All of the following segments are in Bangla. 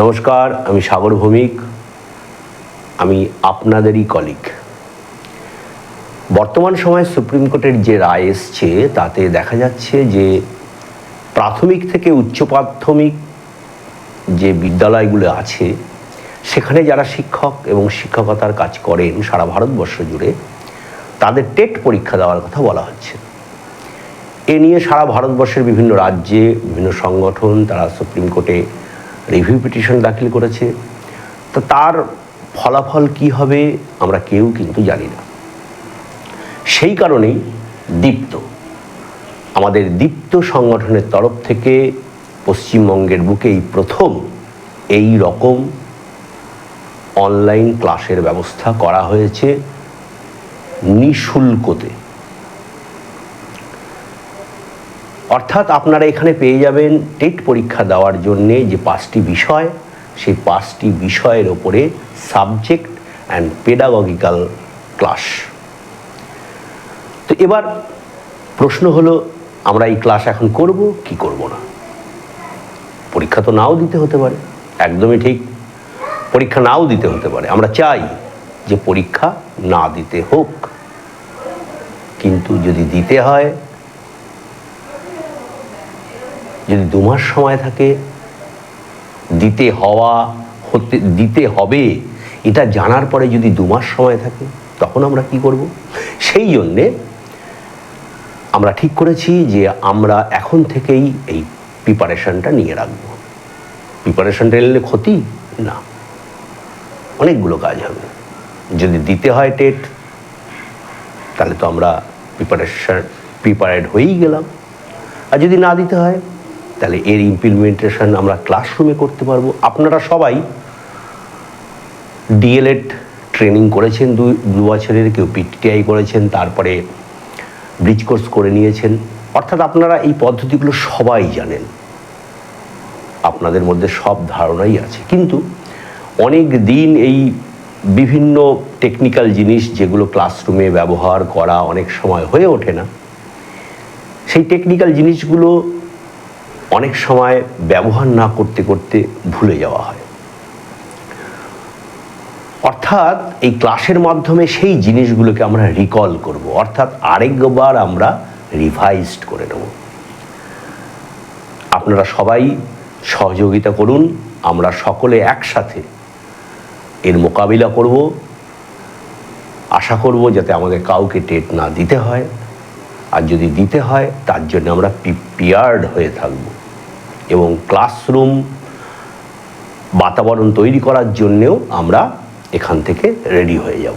নমস্কার, আমি সাগর ভৌমিক। আমি আপনাদেরই কলিগ। বর্তমান সময়ে সুপ্রিম কোর্টের যে রায় এসছে তাতে দেখা যাচ্ছে যে প্রাথমিক থেকে উচ্চ প্রাথমিক যে বিদ্যালয়গুলো আছে সেখানে যারা শিক্ষক এবং শিক্ষকতার কাজ করেন সারা ভারতবর্ষ জুড়ে, তাদের টেট পরীক্ষা দেওয়ার কথা বলা হচ্ছে। এ নিয়ে সারা ভারতবর্ষের বিভিন্ন রাজ্যে বিভিন্ন সংগঠন তারা সুপ্রিম কোর্টে রিভিউ পিটিশন দাখিল করেছে। তো তার ফলাফল কি হবে আমরা কেউ কিন্তু জানি না। সেই কারণেই আমাদের দীপ্ত সংগঠনের তরফ থেকে পশ্চিমবঙ্গের বুকে এই প্রথম এই রকম অনলাইন ক্লাসের ব্যবস্থা করা হয়েছে নিঃশুল্কতে। অর্থাৎ আপনারা এখানে পেয়ে যাবেন টেট পরীক্ষা দেওয়ার জন্যে যে 5টি বিষয়, সেই 5টি বিষয়ের ওপরে সাবজেক্ট অ্যান্ড পেডাগজিক্যাল ক্লাস। তো এবার প্রশ্ন হলো, আমরা এই ক্লাস এখন করব কি করব না? পরীক্ষা তো নাও দিতে হতে পারে, একদমই ঠিক, পরীক্ষা নাও দিতে হতে পারে। আমরা চাই যে পরীক্ষা না দিতে হোক, কিন্তু যদি দিতে হয়, যদি 2 মাস সময় থাকে, দিতে হবে এটা জানার পরে যদি 2 মাস সময় থাকে, তখন আমরা কি করব? সেই জন্যে আমরা ঠিক করেছি যে আমরা এখন থেকেই এই প্রিপারেশনটা নিয়ে রাখবো। প্রিপারেশনটা নিলে ক্ষতি না, অনেকগুলো কাজ হবে। যদি দিতে হয় টেট, তাহলে তো আমরা প্রিপারেড হয়েই গেলাম। আর যদি না দিতে হয়, তাহলে এর ইমপ্লিমেন্টেশন আমরা ক্লাসরুমে করতে পারবো। আপনারা সবাই ডিএলএড ট্রেনিং করেছেন 2 বছরের, কেউ পিটিআই করেছেন, তারপরে ব্রিজ কোর্স করে নিয়েছেন। অর্থাৎ আপনারা এই পদ্ধতিগুলো সবাই জানেন, আপনাদের মধ্যে সব ধারণাই আছে। কিন্তু অনেক দিন এই বিভিন্ন টেকনিক্যাল জিনিস যেগুলো ক্লাসরুমে ব্যবহার করা অনেক সময় হয়ে ওঠে না, সেই টেকনিক্যাল জিনিসগুলো অনেক সময় ব্যবহার না করতে করতে ভুলে যাওয়া হয়। অর্থাৎ এই ক্লাসের মাধ্যমে সেই জিনিসগুলোকে আমরা রিকল করব, অর্থাৎ আরেকবার আমরা রিভাইজড করে নেব। আপনারা সবাই সহযোগিতা করুন, আমরা সকলে একসাথে এর মোকাবিলা করব। আশা করব যাতে আমাদের কাউকে টেট না দিতে হয়, আর যদি দিতে হয় তার জন্য আমরা প্রিপেয়ার্ড হয়ে থাকব এবং ক্লাসরুম বাতাবরণ তৈরি করার জন্যেও আমরা এখান থেকে রেডি হয়ে যাব।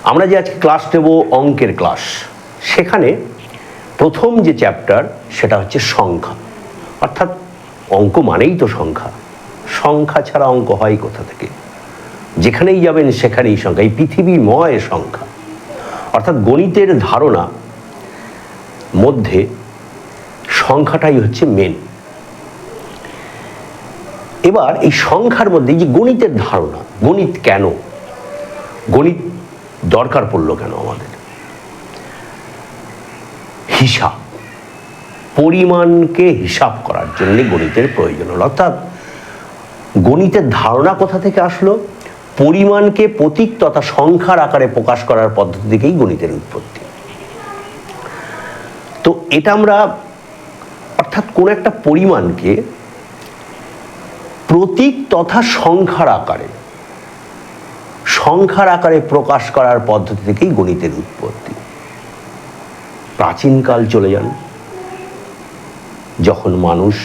আমরা যে আজকে ক্লাস নেব অঙ্কের ক্লাস, সেখানে প্রথম যে চ্যাপ্টার সেটা হচ্ছে সংখ্যা। অর্থাৎ অঙ্ক মানেই তো সংখ্যা, সংখ্যা ছাড়া অঙ্ক হয় কোথা থেকে? যেখানেই যাবেন সেখানেই সংখ্যা, এই পৃথিবীময় সংখ্যা। অর্থাৎ গণিতের ধারণা মধ্যে সংখ্যাটাই হচ্ছে মেন। এবার এই সংখ্যার মধ্যে যে গণিতের ধারণা, গণিত কেন, গণিত দরকার পড়লো কেন আমাদের? হিসাব, পরিমাণকে হিসাব করার জন্য গণিতের প্রয়োজন হলো। অর্থাৎ গণিতের ধারণা কোথা থেকে আসলো? পরিমাণকে প্রতীক তথা সংখ্যার আকারে প্রকাশ করার পদ্ধতি থেকেই গণিতের উৎপত্তি। তো এটা আমরা, অর্থাৎ কোন একটা পরিমাণকে প্রতীক তথা সংখ্যার আকারে প্রকাশ করার পদ্ধতি থেকেই গণিতের উৎপত্তি। প্রাচীনকাল চলে যান, যখন মানুষ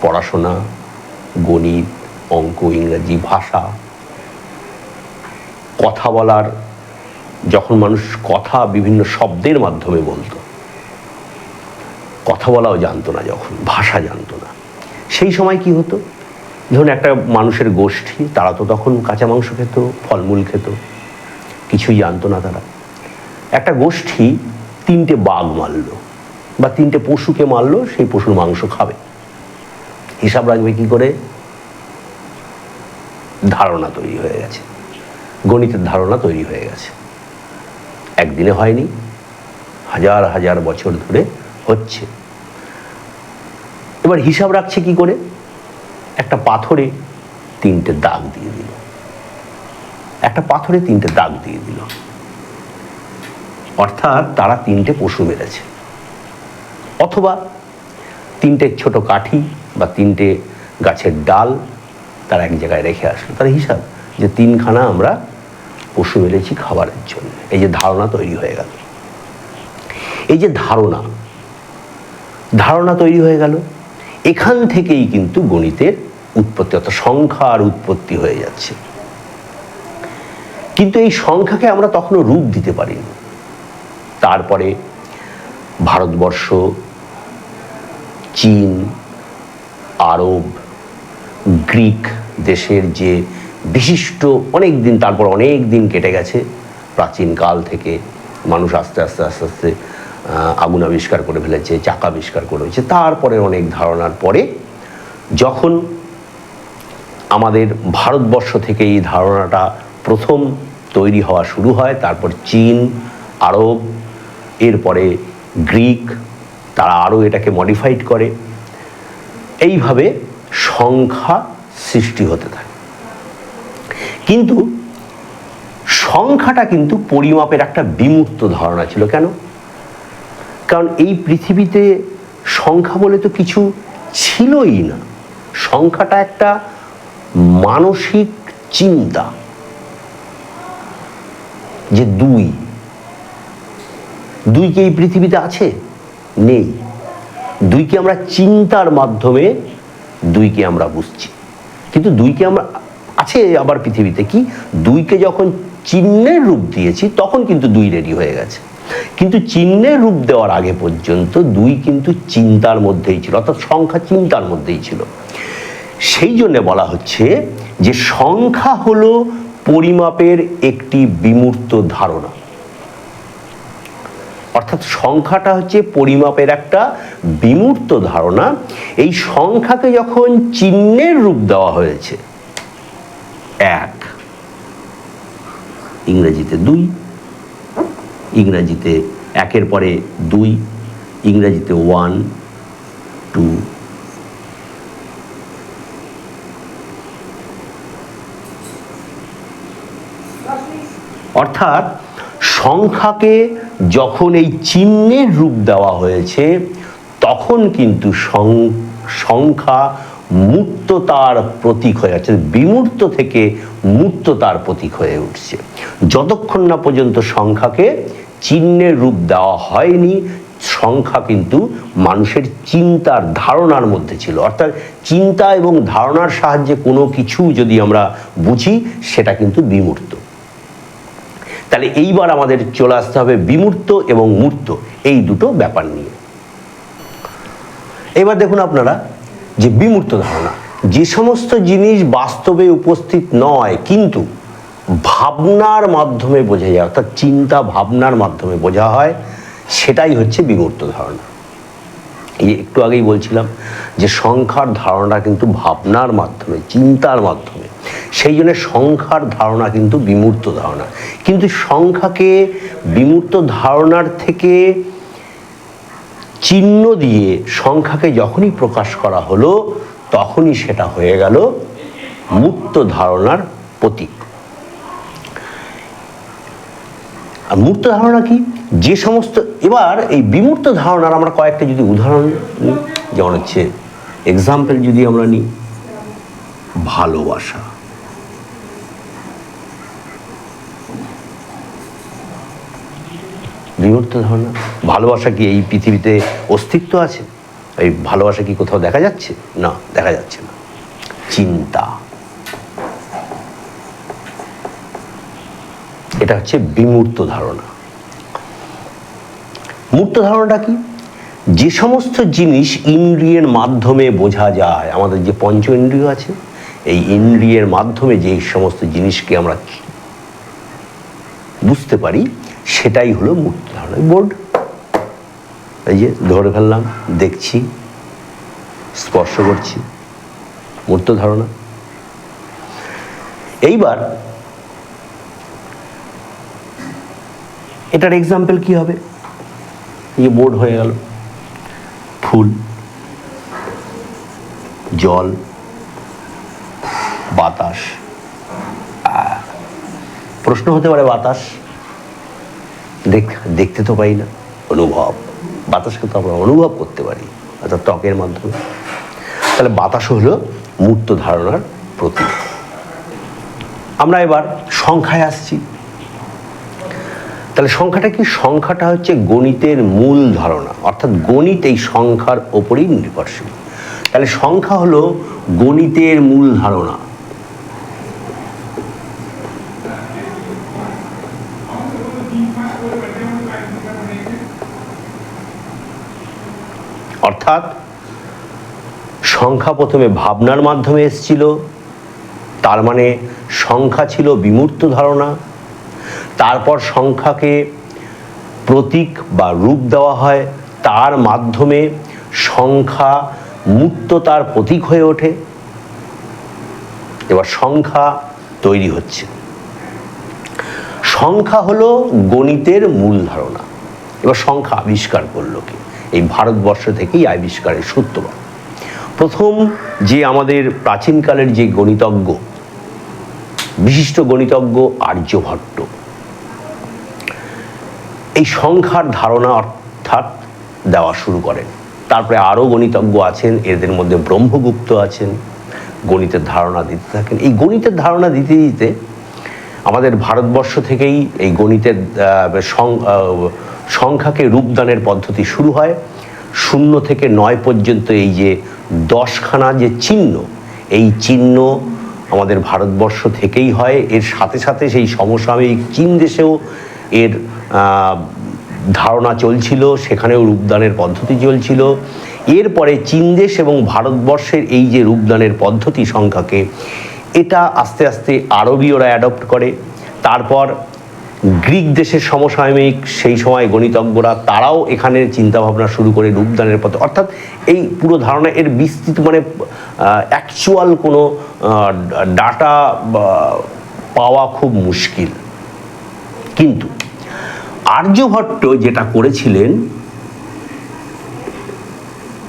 পড়াশোনা, গণিত, অঙ্ক, ইংরেজি ভাষা, কথা বলার, যখন মানুষ কথা বিভিন্ন শব্দের মাধ্যমে বলতো, কথা বলাও জানতো না, যখন ভাষা জানতো না, সেই সময় কি হতো? ধরুন একটা মানুষের গোষ্ঠী, তারা তো তখন কাঁচা মাংস খেত, ফলমূল খেত, কিছুই জানতো না তারা। একটা গোষ্ঠী 3টে বাঘ মারলো বা 3টে পশুকে মারলো, সেই পশুর মাংস খাবে, হিসাব রাখবে কি করে? ধারণা তৈরি হয়ে গেছে, গণিতের ধারণা তৈরি হয়ে গেছে। একদিনে হয়নি, হাজার হাজার বছর ধরে হচ্ছে। এবার হিসাব রাখছে কি করে? একটা পাথরে 3টে দাগ দিয়ে দিল, একটা পাথরে 3টে দাগ দিয়ে দিল, অর্থাৎ তারা 3টে পশু মেরেছে। অথবা 3টে ছোট কাঠি বা 3টে গাছের ডাল তারা এক জায়গায় রেখে আসলো, তার হিসাব যে 3খানা আমরা পশু মেরেছি খাবারের জন্য। এই যে ধারণা তৈরি হয়ে গেল, এই যে ধারণা তৈরি হয়ে গেল, এখান থেকেই কিন্তু গণিতের উৎপত্তি, অর্থাৎ সংখ্যার উৎপত্তি হয়ে যাচ্ছে। কিন্তু এই সংখ্যাকে আমরা তখনও রূপ দিতে পারিনি। তারপরে ভারতবর্ষ, চীন, আরব, গ্রিক দেশের যে বিশিষ্ট অনেক দিন, তারপর অনেক দিন কেটে গেছে, প্রাচীনকাল থেকে মানুষ আস্তে আস্তে আগুন আবিষ্কার করে ফেলেছে, চাকা আবিষ্কার করেছে। তারপরে অনেক ধারণার পরে যখন আমাদের ভারতবর্ষ থেকে এই ধারণাটা প্রথম তৈরি হওয়া শুরু হয়, তারপর চীন, আরব, এরপরে গ্রিক, তারা আরও এটাকে মডিফাইড করে, এইভাবে সংখ্যা সৃষ্টি হতে থাকে। কিন্তু সংখ্যাটা কিন্তু পরিমাপের একটা বিমূর্ত ধারণা ছিল। কেন? কারণ এই পৃথিবীতে সংখ্যা বলে তো কিছু ছিলই না। সংখ্যাটা একটা মানসিক চিন্তা, যে দুই কি এই পৃথিবীতে আছে? নেই। দুইকে আমরা চিন্তার মাধ্যমে দুইকে আমরা বুঝছি, কিন্তু দুইকে আমরা আছে আবার পৃথিবীতে। কি? দুইকে যখন চিহ্নের রূপ দিয়েছি তখন কিন্তু দুই রেডি হয়ে গেছে, কিন্তু চিহ্নের রূপ দেওয়ার আগে পর্যন্ত দুই কিন্তু চিন্তার মধ্যেই ছিল, অর্থাৎ সংখ্যা চিন্তার মধ্যেই ছিল। সেই জন্য বলা হচ্ছে যে সংখ্যা হলো পরিমাপের একটি বিমূর্ত ধারণা, অর্থাৎ সংখ্যাটা হচ্ছে পরিমাপের একটা বিমূর্ত ধারণা। এই সংখ্যাকে যখন চিহ্নের রূপ দেওয়া হয়েছে, 1, ইংরেজিতে 2, ইংরেজিতে 1-এর পরে 2, ইংরেজিতে 1, 2, অর্থাৎ সংখ্যাকে যখন এই চিহ্নের রূপ দেওয়া হয়েছে তখন কিন্তু সংখ্যা মূর্ততার প্রতীক হয়ে যাচ্ছে, বিমূর্ত থেকে মূর্ততার প্রতীক হয়ে উঠছে। যতক্ষণ না পর্যন্ত সংখ্যাকে চিহ্নের রূপ দেওয়া হয়নি, সংখ্যা কিন্তু মানুষের চিন্তার ধারণার মধ্যে ছিল। অর্থাৎ চিন্তা এবং ধারণার সাহায্যে কোনো কিছু যদি আমরা বুঝি সেটা কিন্তু বিমূর্ত। তাহলে এইবার আমাদের চলে আসতে হবে বিমূর্ত এবং মূর্ত এই দুটো ব্যাপার নিয়ে। এবার দেখুন আপনারা যে বিমূর্ত ধারণা, যে সমস্ত জিনিস বাস্তবে উপস্থিত নয় কিন্তু ভাবনার মাধ্যমে বোঝা যায়, অর্থাৎ চিন্তা ভাবনার মাধ্যমে বোঝা হয়, সেটাই হচ্ছে বিমূর্ত ধারণা। এই একটু আগেই বলছিলাম যে সংখ্যার ধারণা কিন্তু ভাবনার মাধ্যমে, চিন্তার মাধ্যমে, সেই জন্য সংখ্যার ধারণা কিন্তু বিমূর্ত ধারণা। কিন্তু সংখ্যাকে বিমূর্ত ধারণার থেকে চিহ্ন দিয়ে সংখ্যাকে যখনই প্রকাশ করা হলো তখনই সেটা হয়ে গেল মূর্ত ধারণার প্রতীক। আর মূর্ত ধারণা কি? যে সমস্ত, এবার এই বিমূর্ত ধারণার আমরা কয়েকটা যদি উদাহরণ নিই, যেমন হচ্ছে এক্সাম্পল যদি আমরা নিই, ভালোবাসা। বিমূর্ত ধারণা। ভালোবাসা কি এই পৃথিবীতে অস্তিত্ব আছে? এই ভালোবাসা কি কোথাও দেখা যাচ্ছে? না, দেখা যাচ্ছে না। চিন্তা, এটা হচ্ছে বিমূর্ত ধারণা। মূর্ত ধারণাটা কি? যে সমস্ত জিনিস ইন্দ্রিয়ের মাধ্যমে বোঝা যায়, আমাদের যে পঞ্চ ইন্দ্রিয় আছে, এই ইন্দ্রিয়ের মাধ্যমে যে সমস্ত জিনিসকে আমরা বুঝতে পারি সেটাই হলো মূর্ত ধারণা। বোর্ড, এই যে ধরে ফেললাম, দেখছি, স্পর্শ করছি, মূর্ত ধারণা। এইবার এটার এক্সাম্পল কি হবে? এই বোর্ড হয়ে গেল, ফুল, জল, বাতাস। প্রশ্ন হতে পারে বাতাস দেখতে তো পাই না, অনুভব, বাতাসকে তো আমরা অনুভব করতে পারি, অর্থাৎ ত্বকের মাধ্যমে। তাহলে বাতাস হলো মূর্ত ধারণার প্রতীক। আমরা এবার সংখ্যায় আসছি। তাহলে সংখ্যাটা কি? সংখ্যাটা হচ্ছে গণিতের মূল ধারণা, অর্থাৎ গণিত এই সংখ্যার ওপরই নির্ভরশীল। তাহলে সংখ্যা হলো গণিতের মূল ধারণা। অর্থাৎ সংখ্যা প্রথমে ভাবনার মাধ্যমে এসেছিল, তার মানে সংখ্যা ছিল বিমূর্ত ধারণা। তারপর সংখ্যাকে প্রতীক বা রূপ দেওয়া হয়, তার মাধ্যমে সংখ্যা মূর্ততার প্রতীক হয়ে ওঠে। এবার সংখ্যা তৈরি হচ্ছে। সংখ্যা হলো গণিতের মূল ধারণা। এবার সংখ্যা আবিষ্কার করলো কে? এই ভারতবর্ষ থেকেই আবিষ্কারের সূত্রপাত। প্রথম যে আমাদের প্রাচীনকালের যে গণিতজ্ঞ, বিশিষ্ট গণিতজ্ঞ আর্যভট্ট, এই সংখ্যার ধারণা অর্থাৎ দেওয়া শুরু করেন। তারপরে আরও গণিতজ্ঞ আছেন, এদের মধ্যে ব্রহ্মগুপ্ত আছেন, গণিতের ধারণা দিতে থাকেন। এই গণিতের ধারণা দিতে দিতে আমাদের ভারতবর্ষ থেকেই এই গণিতের সংখ্যাকে রূপদানের পদ্ধতি শুরু হয়। 0 থেকে 9 পর্যন্ত এই যে 10খানা যে চিহ্ন, এই চিহ্ন আমাদের ভারতবর্ষ থেকেই হয়। এর সাথে সাথে সেই সমসাময়িক চীন দেশেও এর ধারণা চলছিল, সেখানেও রূপদানের পদ্ধতি চলছিল। এরপরে চীন দেশ এবং ভারতবর্ষের এই যে রূপদানের পদ্ধতি সংখ্যাকে, এটা আস্তে আস্তে আরবীয়রা অ্যাডপ্ট করে। তারপর গ্রিক দেশের সমসাময়িক সেই সময় গণিতজ্ঞরা, তারাও এখানে চিন্তাভাবনা শুরু করে রূপদানের পথে। অর্থাৎ এই পুরো ধারণা, এর বিস্তৃত মানে অ্যাকচুয়াল কোনো ডাটা পাওয়া খুব মুশকিল। কিন্তু আর্যভট্ট যেটা করেছিলেন,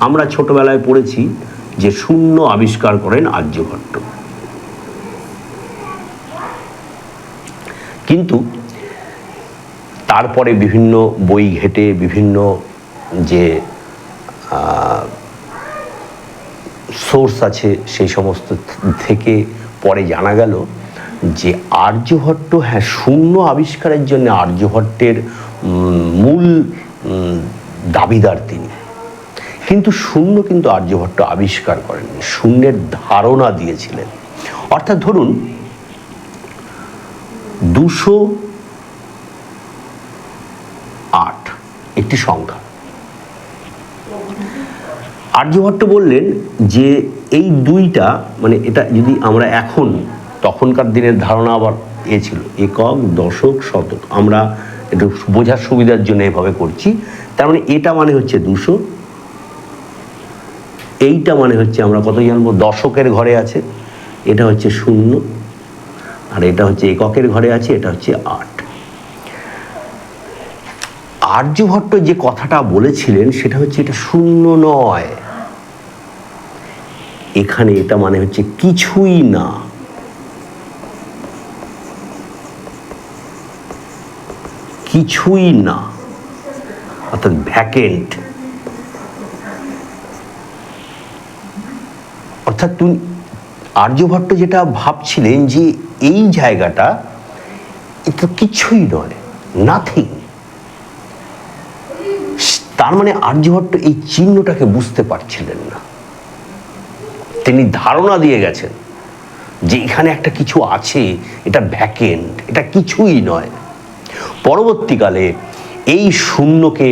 আমরা ছোটবেলায় পড়েছি যে শূন্য আবিষ্কার করেন আর্যভট্ট। কিন্তু তারপরে বিভিন্ন বই ঘেটে, বিভিন্ন যে সোর্স আছে সেই সমস্ত থেকে পরে জানা গেল যে আর্যভট্ট, হ্যাঁ, শূন্য আবিষ্কারের জন্য আর্যভট্টের মূল দাবিদার তিনি। কিন্তু শূন্য কিন্তু আর্যভট্ট আবিষ্কার করেননি, শূন্যের ধারণা দিয়েছিলেন। অর্থাৎ ধরুন 208 একটি সংখ্যা। আর্যভট্ট বললেন যে এই দুইটা, মানে এটা যদি আমরা এখন, তখনকার দিনের ধারণা আবার ছিল একক, দশক, শতক, আমরা একটু বোঝার সুবিধার জন্য এভাবে করছি। তার মানে এটা মানে হচ্ছে 200, এইটা মানে হচ্ছে আমরা কত জানবো, দশকের ঘরে আছে, এটা হচ্ছে 0, আর এটা হচ্ছে এককের ঘরে আছে, এটা হচ্ছে 8। আর্যভট্ট যে কথাটা বলেছিলেন সেটা হচ্ছে এটা 0 নয়, এখানে এটা মানে হচ্ছে কিছুই না। কিছুই না, অর্থাৎ ভ্যাকেন্ট। অর্থাৎ তুমি আর্যভট্ট যেটা ভাবছিলেন যে এই জায়গাটা এটা কিছুই নয়, নাথিং। তার মানে আর্যভট্ট এই চিহ্নটাকে বুঝতে পারছিলেন না। তিনি ধারণা দিয়ে গেছেন যে এখানে একটা কিছু আছে, এটা ভ্যাকেন্ট, এটা কিছুই নয়। পরবর্তীকালে এই শূন্যকে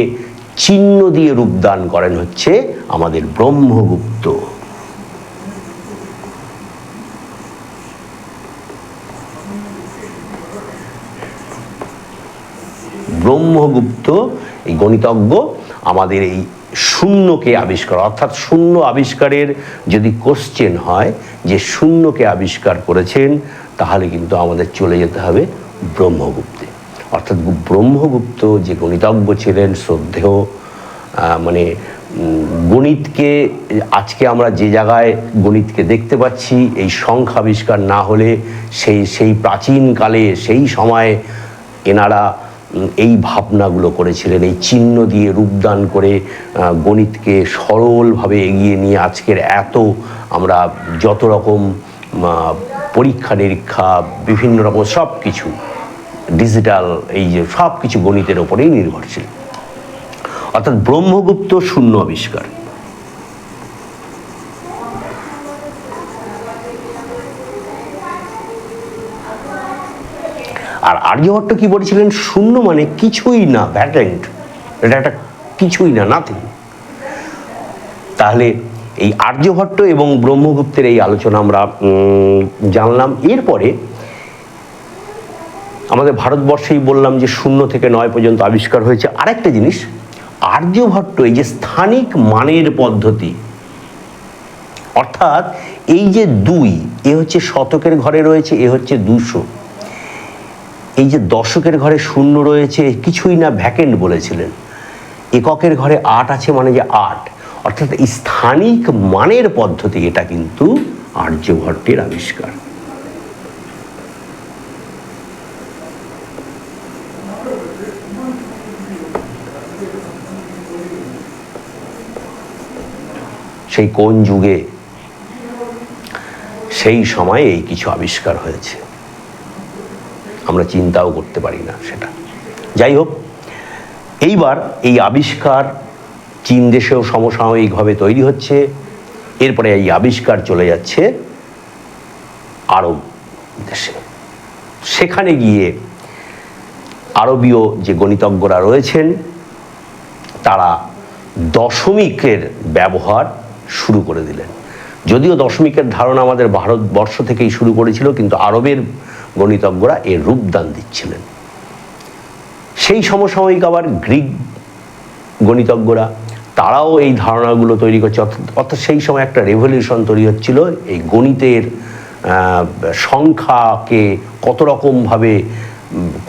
চিহ্ন দিয়ে রূপদান করেন হচ্ছে আমাদের ব্রহ্মগুপ্ত। ব্রহ্মগুপ্ত এই গণিতজ্ঞ আমাদের এই শূন্যকে আবিষ্কার, অর্থাৎ শূন্য আবিষ্কারের যদি কোশ্চেন হয় যে শূন্যকে আবিষ্কার করেছেন, তাহলে কিন্তু আমাদের চলে যেতে হবে ব্রহ্মগুপ্তে। অর্থাৎ ব্রহ্মগুপ্ত যে গণিতজ্ঞ ছিলেন, শ্রদ্ধেয়, মানে গণিতকে আজকে আমরা যে জায়গায় গণিতকে দেখতে পাচ্ছি, এই সংখ্যা আবিষ্কার না হলে সেই প্রাচীনকালে সেই সময়ে এনারা এই ভাবনাগুলো করেছিলেন, এই চিহ্ন দিয়ে রূপদান করে গণিতকে সরলভাবে এগিয়ে নিয়ে আজকের এত আমরা যত রকম পরীক্ষা নিরীক্ষা বিভিন্ন রকম সব কিছু ডিজিটাল, এই যে সব কিছু গণিতের ওপরেই নির্ভরশীল। অর্থাৎ ব্রহ্মগুপ্ত শূন্য আবিষ্কার। আর আর্যভট্ট কি বলেছিলেন? শূন্য মানে কিছুই না, ভ্যাকেন্ট, এটা একটা কিছুই না, নাথিং। তাহলে এই আর্যভট্ট এবং ব্রহ্মগুপ্তের এই আলোচনা আমরা জানলাম। এরপরে আমাদের ভারতবর্ষেই বললাম যে 0 থেকে 9 পর্যন্ত আবিষ্কার হয়েছে। আরেকটা জিনিস, আর্যভট্ট এই যে স্থানিক মানের পদ্ধতি, অর্থাৎ এই যে 2, এ হচ্ছে শতকের ঘরে রয়েছে, এ হচ্ছে 200, এই যে দশকের ঘরে 0 রয়েছে, কিছুই না, ভ্যাকেন্ট বলেছিলেন। এককের ঘরে 8 আছে, মানে যে 8, অর্থাৎ এই স্থানিক মানের পদ্ধতি, এটা কিন্তু আর্যভট্টের আবিষ্কার। সেই কোন যুগে, সেই সময়ে এই কিছু আবিষ্কার হয়েছে, আমরা চিন্তাও করতে পারি না সেটা। যাই হোক, এইবার এই আবিষ্কার চীন দেশেও সমসাময়িকভাবে তৈরি হচ্ছে। এরপরে এই আবিষ্কার চলে যাচ্ছে আরব দেশে। সেখানে গিয়ে আরবীয় যে গণিতজ্ঞরা রয়েছেন তারা দশমিকের ব্যবহার শুরু করে দিলেন। যদিও দশমিকের ধারণা আমাদের ভারতবর্ষ থেকেই শুরু করেছিল, কিন্তু আরবের গণিতজ্ঞরা এর রূপদান দিচ্ছিলেন। সেই সমসাময়িক আবার গ্রিক গণিতজ্ঞরা, তারাও এই ধারণাগুলো তৈরি করছে। অর্থাৎ সেই সময় একটা রেভলিউশন তৈরি হচ্ছিল এই গণিতের সংখ্যাকে কত রকমভাবে,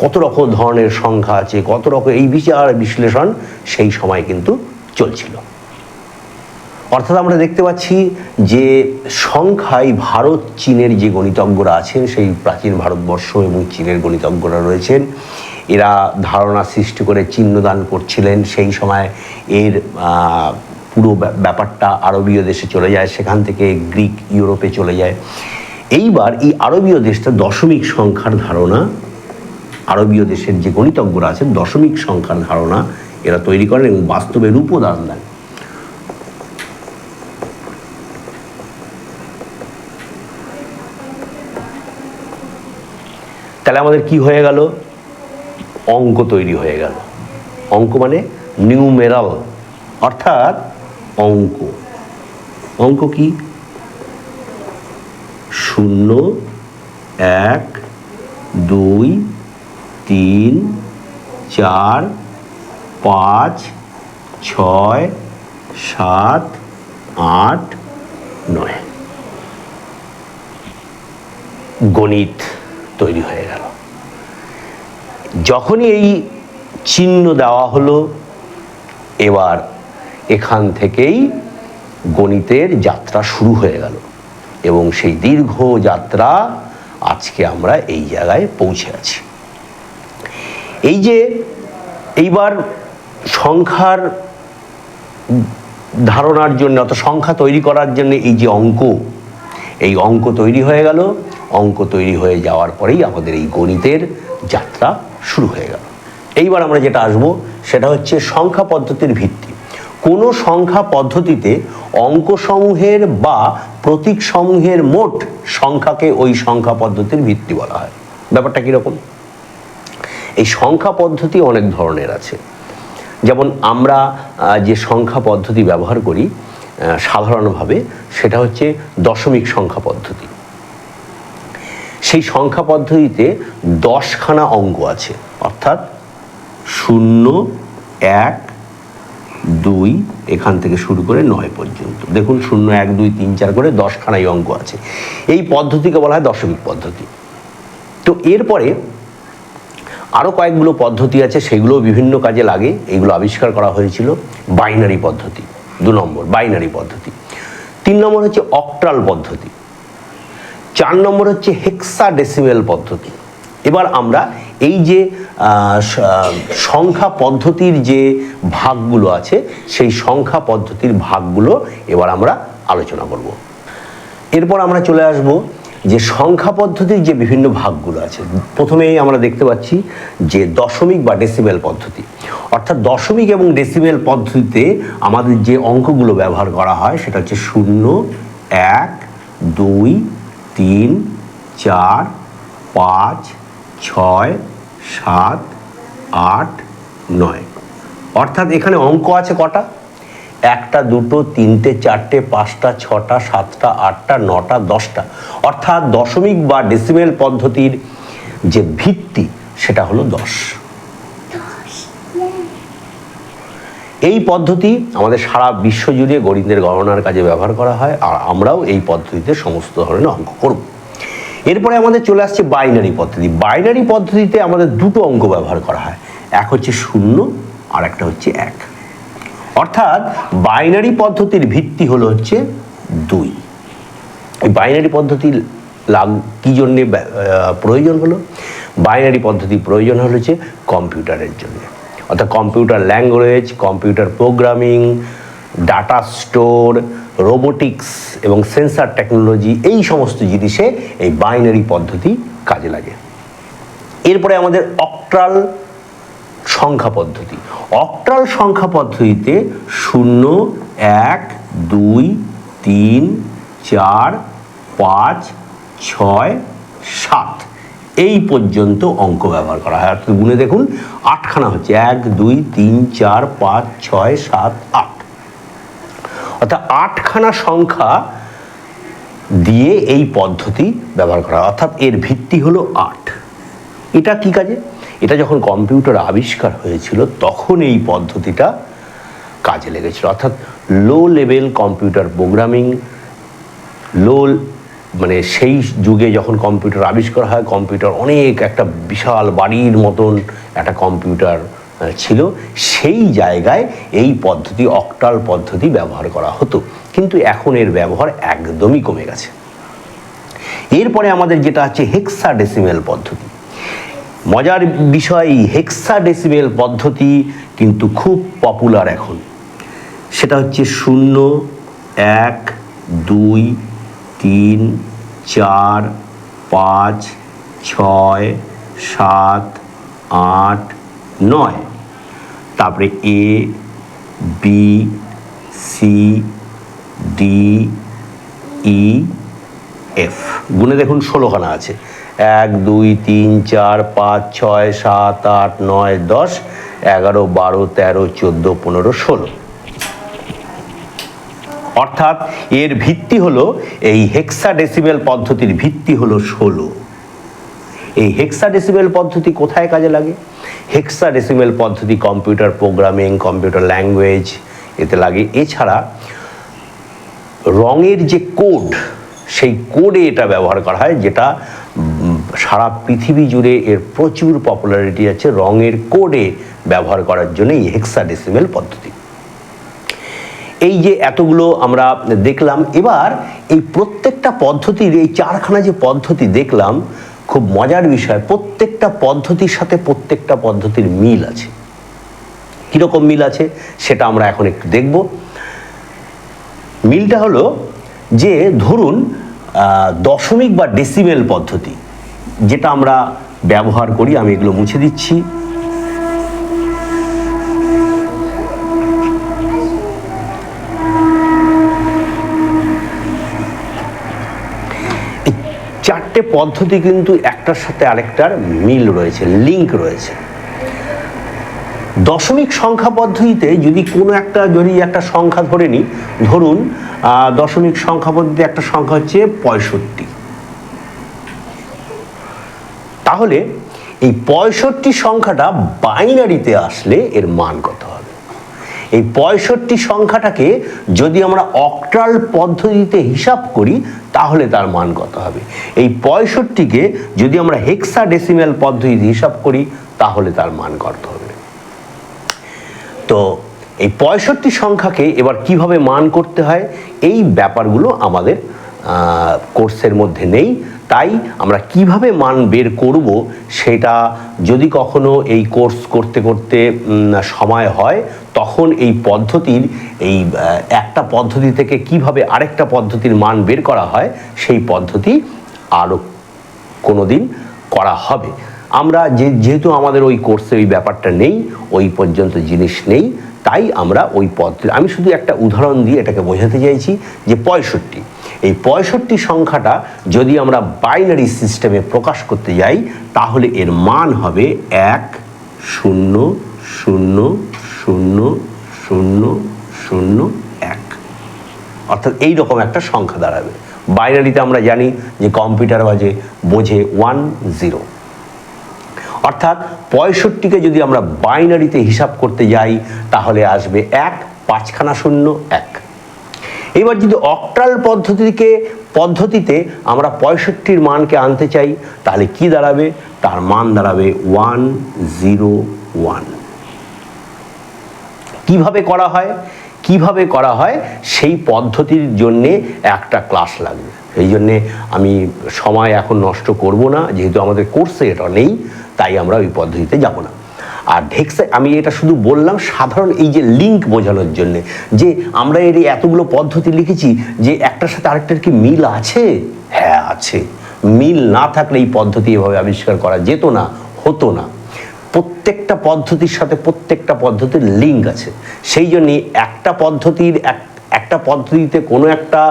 কত রকম ধরনের সংখ্যা আছে, কত রকম, এই বিচার বিশ্লেষণ সেই সময় কিন্তু চলছিল। অর্থাৎ আমরা দেখতে পাচ্ছি যে সংখ্যায় ভারত চীনের যে গণিতজ্ঞরা আছেন, সেই প্রাচীন ভারতবর্ষ এবং চীনের গণিতজ্ঞরা রয়েছেন, এরা ধারণা সৃষ্টি করে চিহ্নদান করছিলেন। সেই সময় এর পুরো ব্যাপারটা আরবীয় দেশে চলে যায়, সেখান থেকে গ্রিক ইউরোপে চলে যায়। এইবার এই আরবীয় দেশটা দশমিক সংখ্যার ধারণা, আরবীয় দেশের যে গণিতজ্ঞরা আছেন দশমিক সংখ্যার ধারণা এরা তৈরি করেন এবং বাস্তবে রূপদান দেন। তাহলে আমাদের কি হয়ে গেল? অঙ্ক তৈরি হয়ে গেল। অঙ্ক মানে নিউমেরাল, অর্থাৎ অঙ্ক। অঙ্ক কি? 0, 1, 2, 3, 4, 5, 6, 7, 8, 9 গণিত তৈরি হয়ে গেল। যখনই এই চিহ্ন দেওয়া হলো, এবার এখান থেকেই গণিতের যাত্রা শুরু হয়ে গেল এবং সেই দীর্ঘ যাত্রা আজকে আমরা এই জায়গায় পৌঁছে আছি। এই যে এইবার সংখ্যার ধারণার জন্য, অর্থাৎ সংখ্যা তৈরি করার জন্য এই যে অঙ্ক, এই অঙ্ক তৈরি হয়ে গেল। অঙ্ক তৈরি হয়ে যাওয়ার পরেই আমাদের এই গণিতের যাত্রা শুরু হয়ে গেল। এইবার আমরা যেটা আসবো সেটা হচ্ছে সংখ্যা পদ্ধতির ভিত্তি। কোনো সংখ্যা পদ্ধতিতে অঙ্কসমূহের বা প্রতীকসমূহের মোট সংখ্যাকে ওই সংখ্যা পদ্ধতির ভিত্তি বলা হয়। ব্যাপারটা কীরকম? এই সংখ্যা পদ্ধতি অনেক ধরনের আছে। যেমন আমরা যে সংখ্যা পদ্ধতি ব্যবহার করি সাধারণভাবে, সেটা হচ্ছে দশমিক সংখ্যা পদ্ধতি। সেই সংখ্যা পদ্ধতিতে 10খানা অঙ্ক আছে, অর্থাৎ 0, 1, 2 এখান থেকে শুরু করে 9 পর্যন্ত। দেখুন 0, 1, 2, 3, 4 করে 10খানাই অঙ্ক আছে। এই পদ্ধতিকে বলা হয় দশমিক পদ্ধতি। তো এরপরে আরও কয়েকগুলো পদ্ধতি আছে, সেগুলো বিভিন্ন কাজে লাগে। এইগুলো আবিষ্কার করা হয়েছিল। বাইনারি পদ্ধতি, 2 নম্বর বাইনারি পদ্ধতি। 3 নম্বর হচ্ছে অক্টাল পদ্ধতি। 4 নম্বর হচ্ছে হেক্সাডেসিমেল পদ্ধতি। এবার আমরা এই যে সংখ্যা পদ্ধতির যে ভাগগুলো আছে সেই সংখ্যা পদ্ধতির ভাগগুলো এবার আমরা আলোচনা করব। এরপর আমরা চলে আসব যে সংখ্যা পদ্ধতির যে বিভিন্ন ভাগগুলো আছে। প্রথমেই আমরা দেখতে পাচ্ছি যে দশমিক বা ডেসিমেল পদ্ধতি, অর্থাৎ দশমিক এবং ডেসিমেল পদ্ধতিতে আমাদের যে অঙ্কগুলো ব্যবহার করা হয় সেটা হচ্ছে 0, 1, 2, 3, 4, 5, 6, 7, 8, 9। অর্থাৎ এখানে অঙ্ক আছে কটা? 1টা, 2টো, 3টে, 4টে, 5টা, 6টা, 7টা, 8টা, 9টা, 10টা। অর্থাৎ দশমিক বা ডেসিমেল পদ্ধতির যে ভিত্তি সেটা হলো 10। এই পদ্ধতি আমাদের সারা বিশ্ব জুড়ে গণিতের গণনার কাজে ব্যবহার করা হয়, আর আমরাও এই পদ্ধতিতে সমস্ত ধরনের অঙ্ক করব। এরপরে আমাদের চলে আসছে বাইনারি পদ্ধতি। বাইনারি পদ্ধতিতে আমাদের 2টো অঙ্ক ব্যবহার করা হয়, এক হচ্ছে 0 আর একটা হচ্ছে 1। অর্থাৎ বাইনারি পদ্ধতির ভিত্তি হলো হচ্ছে 2। এই বাইনারি পদ্ধতির কি জন্য প্রয়োজন হলো? বাইনারি পদ্ধতি প্রয়োজন হলো হচ্ছে কম্পিউটারের জন্য, অর্থাৎ computer language, computer programming, data store, robotics এবং সেন্সার টেকনোলজি, এই সমস্ত জিনিসে এই বাইনারি পদ্ধতি কাজে লাগে। এরপরে আমাদের অক্টাল সংখ্যা পদ্ধতি। অক্টাল সংখ্যা পদ্ধতিতে 0, 1, 2, 3, 4, 5, 6, 7 এই পর্যন্ত অঙ্ক ব্যবহার করা হয়। আপনি গুনে দেখুন 8খানা হচ্ছে, 1, 2, 3, 4, 5, 6, 7, 8। অর্থাৎ 8খানা সংখ্যা দিয়ে এই পদ্ধতি ব্যবহার করা হয়, অর্থাৎ এর ভিত্তি হলো 8। এটা কি কাজে? এটা যখন কম্পিউটার আবিষ্কার হয়েছিল তখন এই পদ্ধতিটা কাজে লেগেছিল। অর্থাৎ লো লেভেল কম্পিউটার প্রোগ্রামিং, মানে সেই যুগে যখন কম্পিউটার আবিষ্কার হয়, কম্পিউটার অনেক একটা বিশাল বাড়ির মতন একটা কম্পিউটার ছিল, সেই জায়গায় এই পদ্ধতি অক্টাল পদ্ধতি ব্যবহার করা হতো, কিন্তু এখন এর ব্যবহার একদমই কমে গেছে। এরপরে আমাদের যেটা আছে হেক্সাডেসিমেল পদ্ধতি। মজার বিষয়, এই হেক্সাডেসিমেল পদ্ধতি কিন্তু খুব পপুলার এখন। সেটা হচ্ছে 0, 1, 2, 3, 4, 5, 6, 7, 8, 9। তারপরে A, B, C, D, E, F। গুনে দেখুন 16খানা আছে, 1, 2, 3, 4, 5, 6, 7, 8, 9, 10, 11, 12, 13, 14, 15, 16। অর্থাৎ এর ভিত্তি হলো, এই হেক্সাডেসিমেল পদ্ধতির ভিত্তি হলো 16। এই হেক্সাডেসিমেল পদ্ধতি কোথায় কাজে লাগে? হেক্সাডেসিমেল পদ্ধতি কম্পিউটার প্রোগ্রামিং, কম্পিউটার ল্যাঙ্গুয়েজ এতে লাগে। এছাড়া রঙের যে কোড, সেই কোডে এটা ব্যবহার করা হয়, যেটা সারা পৃথিবী জুড়ে এর প্রচুর পপুলারিটি আছে। রঙের কোডে ব্যবহার করার জন্য এই হেক্সাডেসিমেল পদ্ধতি। এই যে এতগুলো আমরা দেখলাম, এবার এই প্রত্যেকটা পদ্ধতির, এই 4খানা যে পদ্ধতি দেখলাম, খুব মজার বিষয়, প্রত্যেকটা পদ্ধতির সাথে প্রত্যেকটা পদ্ধতির মিল আছে। কীরকম মিল আছে সেটা আমরা এখন একটু দেখব। মিলটা হলো যে, ধরুন দশমিক বা ডেসিমেল পদ্ধতি যেটা আমরা ব্যবহার করি, আমি এগুলো মুছে দিচ্ছি। চারটে পদ্ধতি কিন্তু একটার সাথে আরেকটার মিল রয়েছে, লিঙ্ক রয়েছে। দশমিক সংখ্যা পদ্ধতিতে যদি একটা সংখ্যা ধরে নিই, ধরুন দশমিক সংখ্যা পদ্ধতিতে একটা সংখ্যা হচ্ছে 65, তাহলে এই 65 সংখ্যাটা বাইনারিতে আসলে এর মান কত হবে? এই 65 সংখ্যাটাকে যদি আমরা অক্টাল পদ্ধতিতে হিসাব করি তাহলে তার মান কত হবে? এই 65কে যদি আমরা হেক্সাডেসিমেল পদ্ধতিতে হিসাব করি তাহলে তার মান কত হবে? তো এই 65 সংখ্যাকে এবার কিভাবে মান করতে হয় এই ব্যাপারগুলো আমাদের কোর্সের মধ্যে নেই, তাই আমরা কিভাবে মান বের করব সেটা যদি কখনো এই কোর্স করতে করতে সময় হয় তখন এই পদ্ধতির এই একটা পদ্ধতি থেকে কিভাবে আরেকটা পদ্ধতির মান বের করা হয় সেই পদ্ধতি আরও কোনো দিন করা হবে। আমরা যেহেতু আমাদের ওই কোর্সে ওই ব্যাপারটা নেই, ওই পর্যন্ত জিনিস নেই, তাই আমরা ওই পদ্ধতি, আমি শুধু একটা উদাহরণ দিয়ে এটাকে বোঝাতে চাইছি যে 65, এই 65 সংখ্যাটা যদি আমরা বাইনারি সিস্টেমে প্রকাশ করতে যাই তাহলে এর মান হবে 1 0 0 0 0 0 1, অর্থাৎ এইরকম একটা সংখ্যা দাঁড়াবে। বাইনারিতে আমরা জানি যে কম্পিউটার বোঝে 1 0, অর্থাৎ 65কে যদি আমরা বাইনারিতে হিসাব করতে যাই তাহলে আসবে 1 5খানা 0 1। এবার যদি অক্টাল পদ্ধতিতে আমরা 65-র মানকে আনতে চাই তাহলে কি দাঁড়াবে, তার মান দাঁড়াবে 1 0 1। কিভাবে করা হয় সেই পদ্ধতির জন্যে একটা ক্লাস লাগবে, এই জন্যে আমি সময় এখন নষ্ট করব না, যেহেতু আমাদের কোর্সে এটা নেই তাই আমরা ওই পদ্ধতিতে যাব না। আর আমি এটা শুধু বললাম সাধারণ এই যে লিঙ্ক বোঝানোর জন্যে, যে আমরা এর এতগুলো পদ্ধতি লিখেছি যে একটার সাথে আরেকটার কি মিল আছে? হ্যাঁ আছে। মিল না থাকলে এই পদ্ধতি এভাবে আবিষ্কার করা যেত না, হতো না। প্রত্যেকটা পদ্ধতির সাথে প্রত্যেকটা পদ্ধতির লিঙ্ক আছে, সেই জন্যে একটা পদ্ধতিতে কোনো একটা